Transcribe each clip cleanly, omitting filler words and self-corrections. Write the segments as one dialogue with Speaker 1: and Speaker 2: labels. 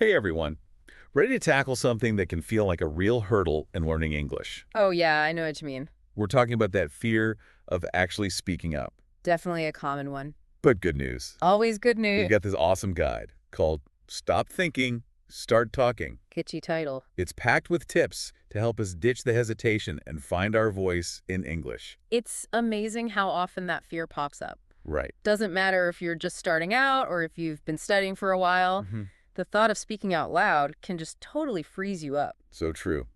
Speaker 1: Hey everyone, ready to tackle something that can feel like a real hurdle in learning English.
Speaker 2: Oh, yeah, I know what you mean.
Speaker 1: We're talking about that fear of actually speaking up.
Speaker 2: Definitely a common one.
Speaker 1: But good news.
Speaker 2: Always good
Speaker 1: We've
Speaker 2: news.
Speaker 1: got this awesome guide called Stop Thinking, Start Talking.
Speaker 2: Kitschy title.
Speaker 1: It's packed with tips to help us ditch the hesitation and find our voice in English.
Speaker 2: It's amazing how often that fear pops up.
Speaker 1: Right.
Speaker 2: Doesn't matter if you're just starting out or if you've been studying for a while. The thought of speaking out loud can just totally freeze you up.
Speaker 1: So true.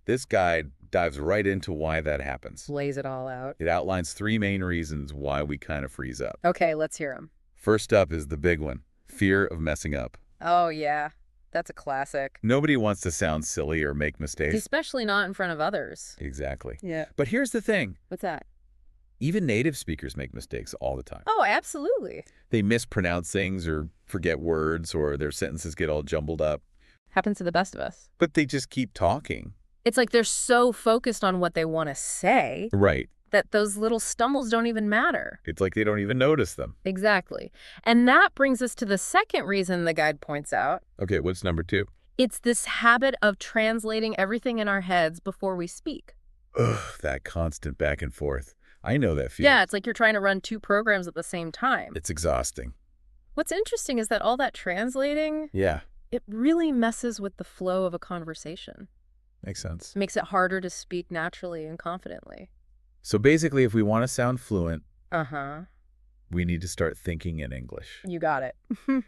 Speaker 1: This guide dives right into why that happens.
Speaker 2: Lays it all out.
Speaker 1: It outlines 3 main reasons why we kind of freeze up.
Speaker 2: Okay, let's hear them.
Speaker 1: First up is the big one, fear of messing up.
Speaker 2: Oh, yeah. That's a classic.
Speaker 1: Nobody wants to sound silly or make mistakes.
Speaker 2: Especially not in front of others.
Speaker 1: Exactly.
Speaker 2: Yeah.
Speaker 1: But here's the thing.
Speaker 2: What's that?
Speaker 1: Even native speakers make mistakes all the time.
Speaker 2: Oh, absolutely.
Speaker 1: They mispronounce things or forget words or their sentences get all jumbled up.
Speaker 2: Happens to the best of us.
Speaker 1: But they just keep talking.
Speaker 2: It's like they're so focused on what they want to say
Speaker 1: Right.
Speaker 2: that those little stumbles don't even matter.
Speaker 1: It's like they don't even notice them.
Speaker 2: Exactly. And that brings us to the second reason the guide points out.
Speaker 1: Okay, what's number 2?
Speaker 2: It's this habit of translating everything in our heads before we speak.
Speaker 1: Ugh, that constant back and forth. I know that feeling.
Speaker 2: Yeah, it's like you're trying to run 2 programs at the same time.
Speaker 1: It's exhausting.
Speaker 2: What's interesting is that all that translating,
Speaker 1: Yeah,
Speaker 2: it really messes with the flow of a conversation.
Speaker 1: makes sense.
Speaker 2: Makes it harder to speak naturally and confidently.
Speaker 1: So basically, if we want to sound fluent,
Speaker 2: Uh-huh.
Speaker 1: we need to start thinking in English.
Speaker 2: You got it.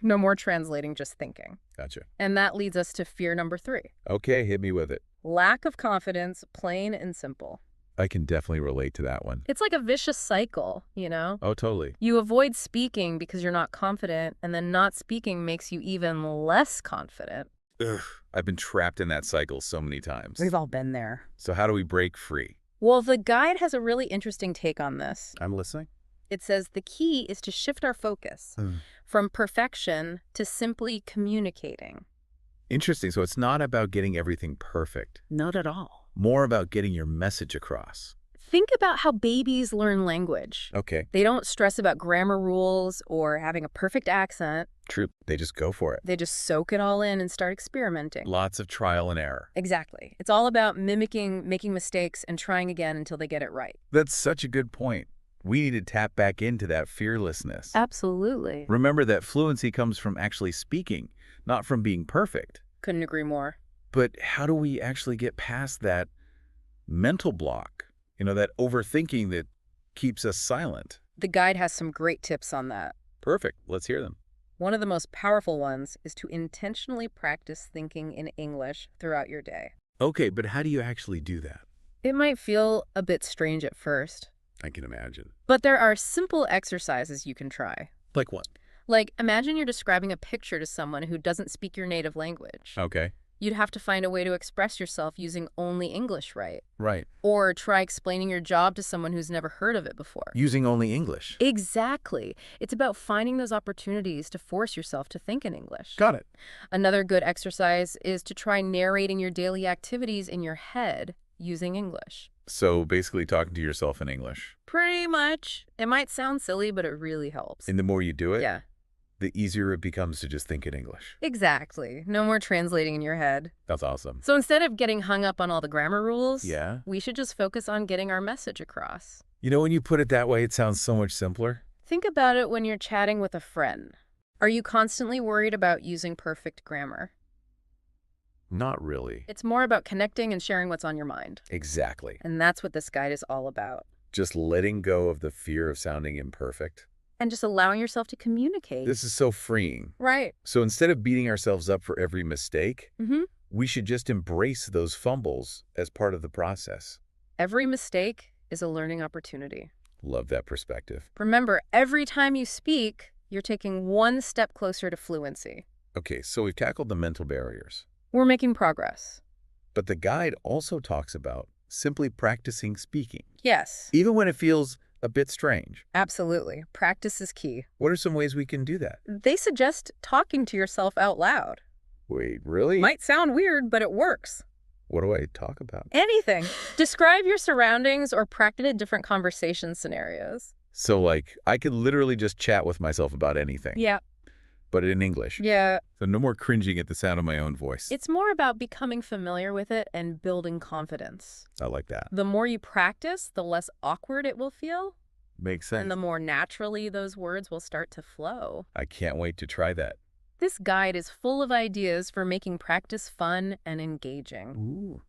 Speaker 2: No more translating, just thinking.
Speaker 1: Gotcha.
Speaker 2: And that leads us to fear number 3.
Speaker 1: Okay, hit me with it.
Speaker 2: Lack of confidence, plain and simple.
Speaker 1: I can definitely relate to that one.
Speaker 2: It's like a vicious cycle, you know?
Speaker 1: Oh, totally.
Speaker 2: You avoid speaking because you're not confident, and then not speaking makes you even less confident.
Speaker 1: Ugh, I've been trapped in that cycle so many times.
Speaker 2: We've all been there.
Speaker 1: So how do we break free?
Speaker 2: Well, the guide has a really interesting take on this.
Speaker 1: I'm listening.
Speaker 2: It says the key is to shift our focus from perfection to simply communicating.
Speaker 1: Interesting. So it's not about getting everything perfect.
Speaker 2: Not at all.
Speaker 1: More about getting your message across.
Speaker 2: Think about how babies learn language.
Speaker 1: Okay,
Speaker 2: They don't stress about grammar rules or having a perfect accent.
Speaker 1: true. They just go for it.
Speaker 2: They just soak it all in and start experimenting.
Speaker 1: Lots of trial and error.
Speaker 2: Exactly. It's all about mimicking, making mistakes, and trying again until they get it right.
Speaker 1: That's such a good point. We need to tap back into that fearlessness.
Speaker 2: Absolutely.
Speaker 1: Remember that fluency comes from actually speaking, not from being perfect.
Speaker 2: Couldn't agree more.
Speaker 1: But how do we actually get past that mental block? That overthinking that keeps us silent.
Speaker 2: The guide has some great tips on that.
Speaker 1: Perfect. Let's hear them.
Speaker 2: One of the most powerful ones is to intentionally practice thinking in English throughout your day.
Speaker 1: Okay, but how do you actually do that?
Speaker 2: It might feel a bit strange at first,
Speaker 1: I can imagine.
Speaker 2: but there are simple exercises you can try.
Speaker 1: Like what?
Speaker 2: Like, imagine you're describing a picture to someone who doesn't speak your native language.
Speaker 1: Okay.
Speaker 2: You'd have to find a way to express yourself using only English, right?
Speaker 1: Right.
Speaker 2: Or try explaining your job to someone who's never heard of it before.
Speaker 1: Using only English.
Speaker 2: Exactly. It's about finding those opportunities to force yourself to think in English.
Speaker 1: Got it.
Speaker 2: Another good exercise is to try narrating your daily activities in your head using English.
Speaker 1: So basically talking to yourself in English.
Speaker 2: Pretty much. It might sound silly, but it really helps.
Speaker 1: And the more you do it,
Speaker 2: Yeah,
Speaker 1: the easier it becomes to just think in English.
Speaker 2: exactly. No more translating in your head.
Speaker 1: That's awesome.
Speaker 2: So instead of getting hung up on all the grammar rules,
Speaker 1: Yeah.
Speaker 2: we should just focus on getting our message across.
Speaker 1: When you put it that way, it sounds so much simpler.
Speaker 2: Think about it when you're chatting with a friend. Are you constantly worried about using perfect grammar?
Speaker 1: Not really.
Speaker 2: It's more about connecting and sharing what's on your mind.
Speaker 1: Exactly.
Speaker 2: And that's what this guide is all about.
Speaker 1: Just letting go of the fear of sounding imperfect.
Speaker 2: And just allowing yourself to communicate.
Speaker 1: This is so freeing.
Speaker 2: Right.
Speaker 1: So instead of beating ourselves up for every mistake,
Speaker 2: Mm-hmm.
Speaker 1: we should just embrace those fumbles as part of the process.
Speaker 2: Every mistake is a learning opportunity.
Speaker 1: Love that perspective.
Speaker 2: Remember, every time you speak, you're taking one step closer to fluency.
Speaker 1: Okay, so we've tackled the mental barriers.
Speaker 2: We're making progress.
Speaker 1: But the guide also talks about simply practicing speaking,
Speaker 2: Yes,
Speaker 1: even when it feels a bit strange.
Speaker 2: absolutely. Practice is key.
Speaker 1: What are some ways we can do that?
Speaker 2: They suggest talking to yourself out loud.
Speaker 1: Wait, really?
Speaker 2: Might sound weird, but it works.
Speaker 1: What do I talk about?
Speaker 2: Anything. Describe your surroundings or practice different conversation scenarios.
Speaker 1: So, like, I could literally just chat with myself about anything.
Speaker 2: Yeah.
Speaker 1: but in English.
Speaker 2: Yeah,
Speaker 1: So no more cringing at the sound of my own voice.
Speaker 2: it's more about becoming familiar with it and building confidence.
Speaker 1: I like that.
Speaker 2: The more you practice, the less awkward it will feel,
Speaker 1: Makes
Speaker 2: and
Speaker 1: sense.
Speaker 2: the more naturally those words will start to flow.
Speaker 1: I can't wait to try that.
Speaker 2: This guide is full of ideas for making practice fun and engaging.
Speaker 1: Ooh.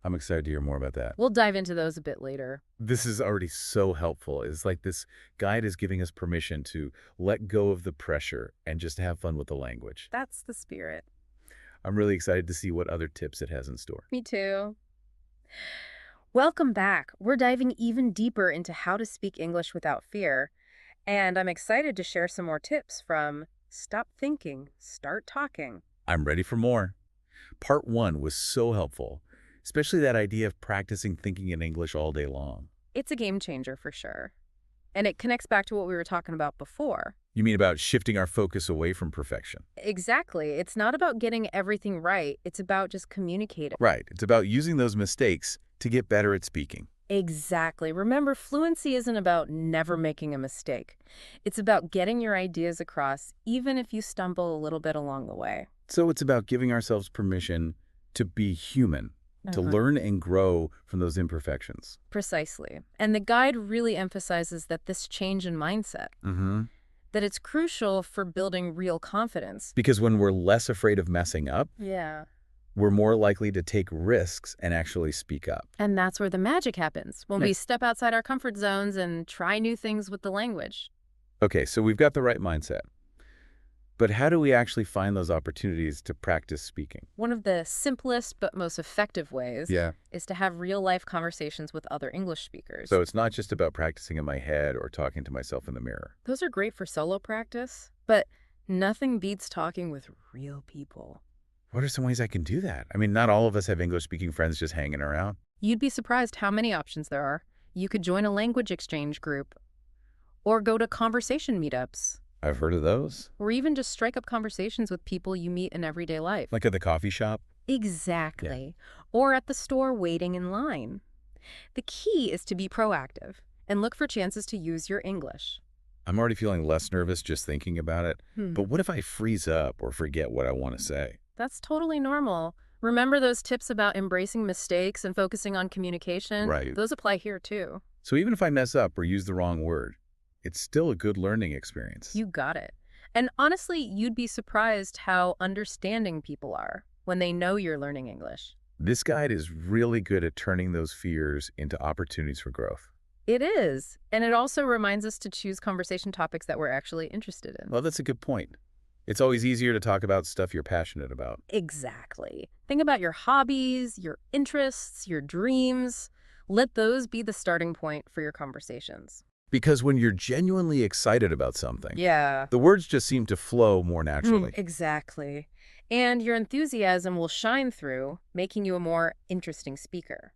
Speaker 1: I'm excited to hear more about that.
Speaker 2: We'll dive into those a bit later.
Speaker 1: This is already so helpful. It's like this guide is giving us permission to let go of the pressure and just have fun with the language.
Speaker 2: That's the spirit.
Speaker 1: I'm really excited to see what other tips it has in store.
Speaker 2: Me too. Welcome back. We're diving even deeper into how to speak English without fear, and I'm excited to share some more tips from Stop Thinking, Start Talking.
Speaker 1: I'm ready for more. Part 1 was so helpful, especially that idea of practicing thinking in English all day long.
Speaker 2: It's a game changer for sure. And it connects back to what we were talking about before.
Speaker 1: You mean about shifting our focus away from perfection?
Speaker 2: Exactly. It's not about getting everything right. It's about just communicating.
Speaker 1: Right. It's about using those mistakes to get better at speaking.
Speaker 2: Exactly. Remember, fluency isn't about never making a mistake. It's about getting your ideas across, even if you stumble a little bit along the way.
Speaker 1: So it's about giving ourselves permission to be human, to
Speaker 2: Uh-huh.
Speaker 1: learn and grow from those imperfections.
Speaker 2: Precisely. And the guide really emphasizes that this change in mindset,
Speaker 1: Mm-hmm.
Speaker 2: that it's crucial for building real confidence.
Speaker 1: Because when we're less afraid of messing up,
Speaker 2: Yeah.
Speaker 1: we're more likely to take risks and actually speak up.
Speaker 2: And that's where the magic happens, when we
Speaker 1: Nice.
Speaker 2: step outside our comfort zones and try new things with the language.
Speaker 1: Okay, so we've got the right mindset. But how do we actually find those opportunities to practice speaking?
Speaker 2: One of the simplest but most effective ways
Speaker 1: Yeah.
Speaker 2: is to have real-life conversations with other English speakers.
Speaker 1: So it's not just about practicing in my head or talking to myself in the mirror.
Speaker 2: Those are great for solo practice, but nothing beats talking with real people.
Speaker 1: What are some ways I can do that? I mean, not all of us have English-speaking friends just hanging around.
Speaker 2: You'd be surprised how many options there are. You could join a language exchange group, or go to conversation meetups,
Speaker 1: I've heard of those.
Speaker 2: or even just strike up conversations with people you meet in everyday life.
Speaker 1: Like at the coffee shop.
Speaker 2: Exactly. Or at the store waiting in line. The key is to be proactive and look for chances to use your English.
Speaker 1: I'm already feeling less nervous just thinking about it.
Speaker 2: Hmm.
Speaker 1: But what if I freeze up or forget what I want to say?
Speaker 2: That's totally normal. Remember those tips about embracing mistakes and focusing on communication?
Speaker 1: Right.
Speaker 2: Those apply here too.
Speaker 1: So even if I mess up or use the wrong word, it's still a good learning experience.
Speaker 2: You got it. And honestly, you'd be surprised how understanding people are when they know you're learning English.
Speaker 1: This guide is really good at turning those fears into opportunities for growth.
Speaker 2: It is. And it also reminds us to choose conversation topics that we're actually interested in.
Speaker 1: Well, that's a good point. It's always easier to talk about stuff you're passionate about.
Speaker 2: Exactly. Think about your hobbies, your interests, your dreams. Let those be the starting point for your conversations.
Speaker 1: Because when you're genuinely excited about something,
Speaker 2: Yeah.
Speaker 1: the words just seem to flow more naturally.
Speaker 2: Exactly. And your enthusiasm will shine through, making you a more interesting speaker.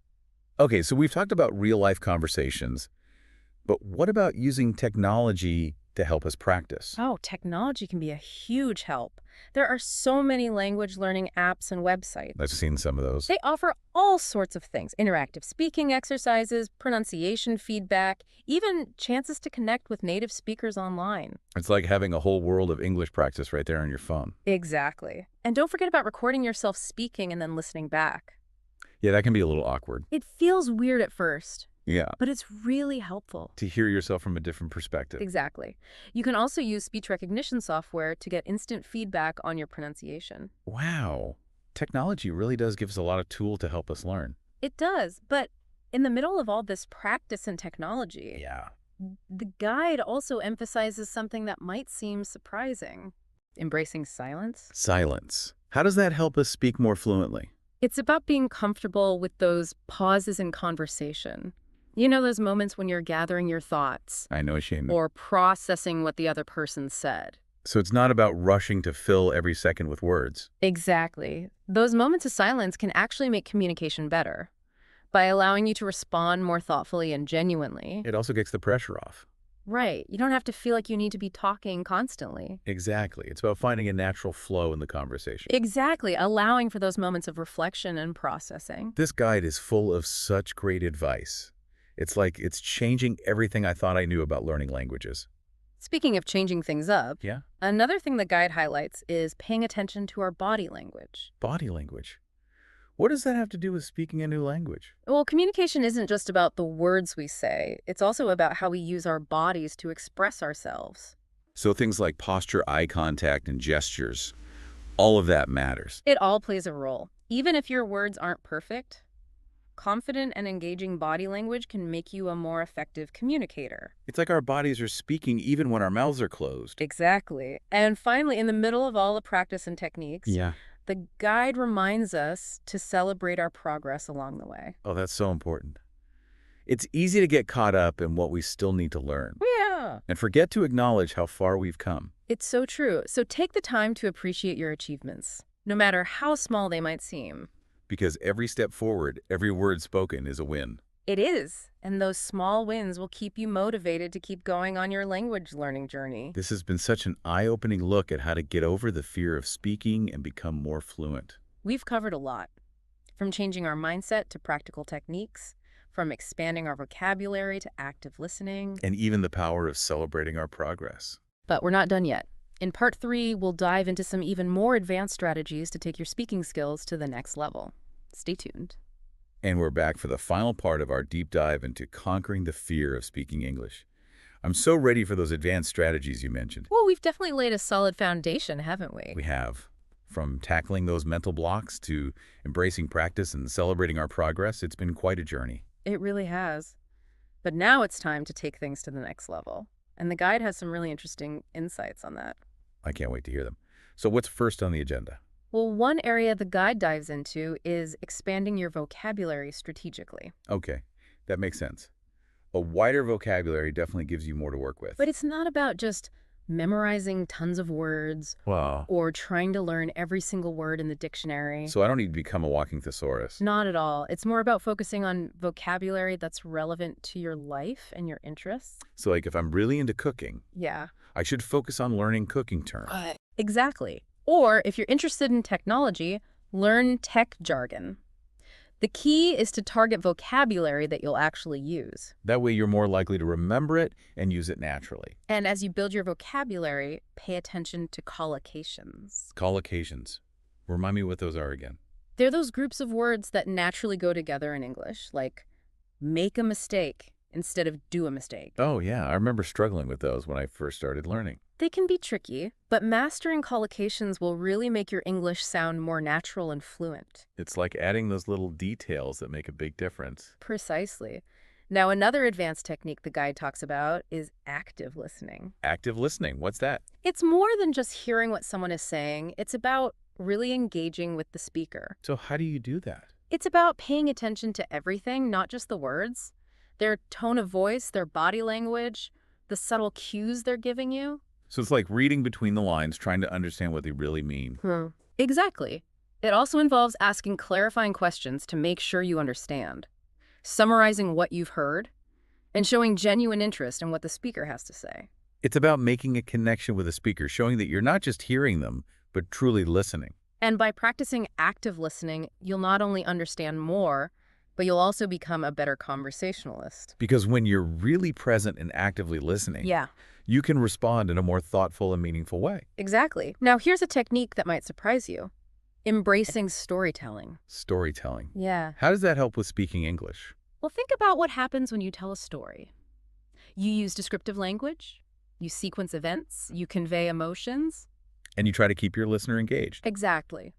Speaker 1: Okay, so we've talked about real-life conversations, but what about using technology to help us practice?
Speaker 2: Oh, technology can be a huge help. There are so many language learning apps and websites.
Speaker 1: I've seen some of those.
Speaker 2: They offer all sorts of things: interactive speaking exercises, pronunciation feedback, even chances to connect with native speakers online.
Speaker 1: It's like having a whole world of English practice right there on your phone.
Speaker 2: Exactly. And don't forget about recording yourself speaking and then listening back.
Speaker 1: Yeah, that can be a little awkward.
Speaker 2: It feels weird at first,
Speaker 1: Yeah,
Speaker 2: but it's really helpful.
Speaker 1: to hear yourself from a different perspective.
Speaker 2: Exactly. You can also use speech recognition software to get instant feedback on your pronunciation.
Speaker 1: Wow. Technology really does give us a lot of tool to help us learn.
Speaker 2: It does, but in the middle of all this practice and technology,
Speaker 1: Yeah.
Speaker 2: the guide also emphasizes something that might seem surprising: embracing silence.
Speaker 1: Silence. How does that help us speak more fluently?
Speaker 2: It's about being comfortable with those pauses in conversation. You know, those moments when you're gathering your thoughts
Speaker 1: I know, Shane.
Speaker 2: or processing what the other person said.
Speaker 1: So it's not about rushing to fill every second with words.
Speaker 2: Exactly. Those moments of silence can actually make communication better by allowing you to respond more thoughtfully and genuinely.
Speaker 1: It also gets the pressure off.
Speaker 2: Right. You don't have to feel like you need to be talking constantly.
Speaker 1: Exactly. It's about finding a natural flow in the conversation.
Speaker 2: Exactly. Allowing for those moments of reflection and processing.
Speaker 1: This guide is full of such great advice. It's like it's changing everything I thought I knew about learning languages.
Speaker 2: Speaking of changing things up,
Speaker 1: Yeah?
Speaker 2: another thing the guide highlights is paying attention to our body language.
Speaker 1: Body language. What does that have to do with speaking a new language?
Speaker 2: Well, communication isn't just about the words we say, it's also about how we use our bodies to express ourselves.
Speaker 1: So things like posture, eye contact, and gestures, all of that matters.
Speaker 2: It all plays a role. Even if your words aren't perfect, confident and engaging body language can make you a more effective communicator.
Speaker 1: It's like our bodies are speaking even when our mouths are closed.
Speaker 2: Exactly. And finally, in the middle of all the practice and techniques,
Speaker 1: Yeah.
Speaker 2: the guide reminds us to celebrate our progress along the way.
Speaker 1: Oh, that's so important. It's easy to get caught up in what we still need to learn
Speaker 2: Yeah.
Speaker 1: and forget to acknowledge how far we've come.
Speaker 2: It's so true. So take the time to appreciate your achievements, no matter how small they might seem.
Speaker 1: Because every step forward, every word spoken is a win.
Speaker 2: It is. And those small wins will keep you motivated to keep going on your language learning journey.
Speaker 1: This has been such an eye-opening look at how to get over the fear of speaking and become more fluent.
Speaker 2: We've covered a lot, from changing our mindset to practical techniques, from expanding our vocabulary to active listening.
Speaker 1: And even the power of celebrating our progress.
Speaker 2: But we're not done yet. In part 3, we'll dive into some even more advanced strategies to take your speaking skills to the next level. Stay tuned.
Speaker 1: And we're back for the final part of our deep dive into conquering the fear of speaking English. I'm so ready for those advanced strategies you mentioned.
Speaker 2: Well, we've definitely laid a solid foundation, haven't we?
Speaker 1: We have. From tackling those mental blocks to embracing practice and celebrating our progress, it's been quite a journey.
Speaker 2: It really has. But now it's time to take things to the next level. And the guide has some really interesting insights on that.
Speaker 1: I can't wait to hear them. So what's first on the agenda?
Speaker 2: Well, one area the guide dives into is expanding your vocabulary strategically.
Speaker 1: Okay, that makes sense. A wider vocabulary definitely gives you more to work with.
Speaker 2: But it's not about just memorizing tons of words
Speaker 1: Wow.
Speaker 2: or trying to learn every single word in the dictionary.
Speaker 1: So I don't need to become a walking thesaurus.
Speaker 2: Not at all. It's more about focusing on vocabulary that's relevant to your life and your interests.
Speaker 1: So like if I'm really into cooking,
Speaker 2: Yeah.
Speaker 1: I should focus on learning cooking terms.
Speaker 2: Exactly. Or if you're interested in technology, learn tech jargon. The key is to target vocabulary that you'll actually use.
Speaker 1: That way you're more likely to remember it and use it naturally.
Speaker 2: And as you build your vocabulary, pay attention to collocations.
Speaker 1: Collocations. Remind me what those are again.
Speaker 2: They're those groups of words that naturally go together in English, like make a mistake instead of do a mistake.
Speaker 1: Oh yeah, I remember struggling with those when I first started learning.
Speaker 2: They can be tricky, but mastering collocations will really make your English sound more natural and fluent.
Speaker 1: It's like adding those little details that make a big difference.
Speaker 2: Precisely. Now, another advanced technique the guide talks about is active listening.
Speaker 1: Active listening, what's that?
Speaker 2: It's more than just hearing what someone is saying. It's about really engaging with the speaker.
Speaker 1: So how do you do that?
Speaker 2: It's about paying attention to everything, not just the words. Their tone of voice, their body language, the subtle cues they're giving you.
Speaker 1: So it's like reading between the lines, trying to understand what they really mean.
Speaker 2: Exactly. It also involves asking clarifying questions to make sure you understand, summarizing what you've heard, and showing genuine interest in what the speaker has to say.
Speaker 1: It's about making a connection with the speaker, showing that you're not just hearing them, but truly listening.
Speaker 2: And by practicing active listening, you'll not only understand more, but you'll also become a better conversationalist.
Speaker 1: Because when you're really present and actively listening,
Speaker 2: Yeah,
Speaker 1: you can respond in a more thoughtful and meaningful way.
Speaker 2: exactly. Now, here's a technique that might surprise you. Embracing storytelling.
Speaker 1: Storytelling.
Speaker 2: Yeah.
Speaker 1: How does that help with speaking English?
Speaker 2: Well, think about what happens when you tell a story. You use descriptive language, you sequence events, you convey emotions.
Speaker 1: And you try to keep your listener engaged.
Speaker 2: Exactly.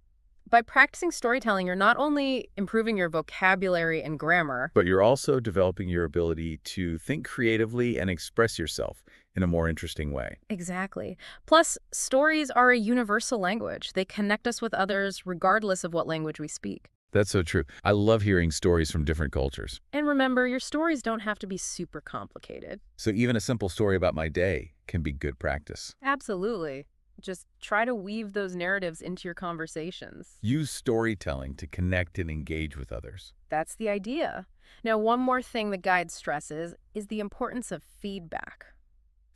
Speaker 2: By practicing storytelling, you're not only improving your vocabulary and grammar,
Speaker 1: But you're also developing your ability to think creatively and express yourself in a more interesting way.
Speaker 2: exactly. Plus, stories are a universal language. They connect us with others regardless of what language we speak.
Speaker 1: That's so true. I love hearing stories from different cultures.
Speaker 2: And remember, your stories don't have to be super complicated.
Speaker 1: So even a simple story about my day can be good practice.
Speaker 2: Absolutely. Just try to weave those narratives into your conversations.
Speaker 1: Use storytelling to connect and engage with others.
Speaker 2: That's the idea. Now, one more thing the guide stresses is the importance of feedback.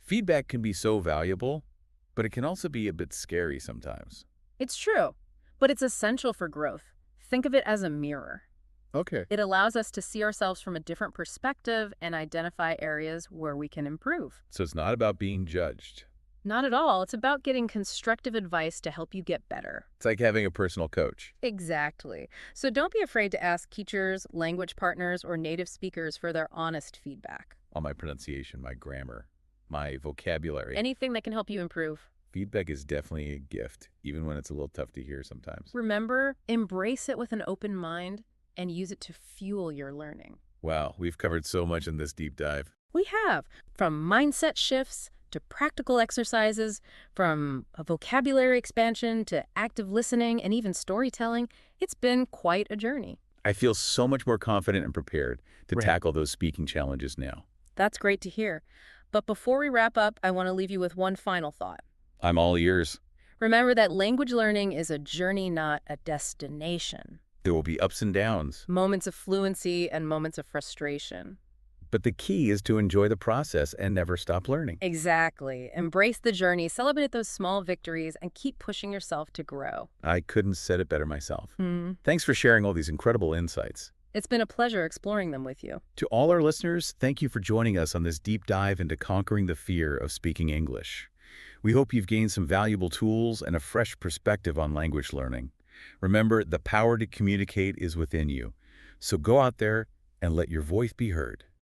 Speaker 1: Feedback can be so valuable, but it can also be a bit scary sometimes.
Speaker 2: It's true, but it's essential for growth. Think of it as a mirror.
Speaker 1: Okay.
Speaker 2: It allows us to see ourselves from a different perspective and identify areas where we can improve.
Speaker 1: So it's not about being judged.
Speaker 2: Not at all. It's about getting constructive advice to help you get better.
Speaker 1: It's like having a personal coach.
Speaker 2: Exactly. So don't be afraid to ask teachers, language partners, or native speakers for their honest feedback.
Speaker 1: On my pronunciation, my grammar, my vocabulary.
Speaker 2: Anything that can help you improve.
Speaker 1: Feedback is definitely a gift, even when it's a little tough to hear sometimes.
Speaker 2: Remember, embrace it with an open mind and use it to fuel your learning.
Speaker 1: Wow, we've covered so much in this deep dive.
Speaker 2: We have, from mindset shifts to practical exercises, from a vocabulary expansion to active listening and even storytelling. It's been quite a journey.
Speaker 1: I feel so much more confident and prepared to
Speaker 2: Right.
Speaker 1: tackle those speaking challenges now.
Speaker 2: That's great to hear. But before we wrap up, I want to leave you with one final thought.
Speaker 1: I'm all ears.
Speaker 2: Remember that language learning is a journey, not a destination.
Speaker 1: There will be ups and downs,
Speaker 2: Moments of fluency and moments of frustration.
Speaker 1: but the key is to enjoy the process and never stop learning.
Speaker 2: Exactly. Embrace the journey, celebrate those small victories, and keep pushing yourself to grow.
Speaker 1: I couldn't have said it better myself.
Speaker 2: Hmm.
Speaker 1: Thanks for sharing all these incredible insights.
Speaker 2: It's been a pleasure exploring them with you.
Speaker 1: To all our listeners, thank you for joining us on this deep dive into conquering the fear of speaking English. We hope you've gained some valuable tools and a fresh perspective on language learning. Remember, the power to communicate is within you. So go out there and let your voice be heard.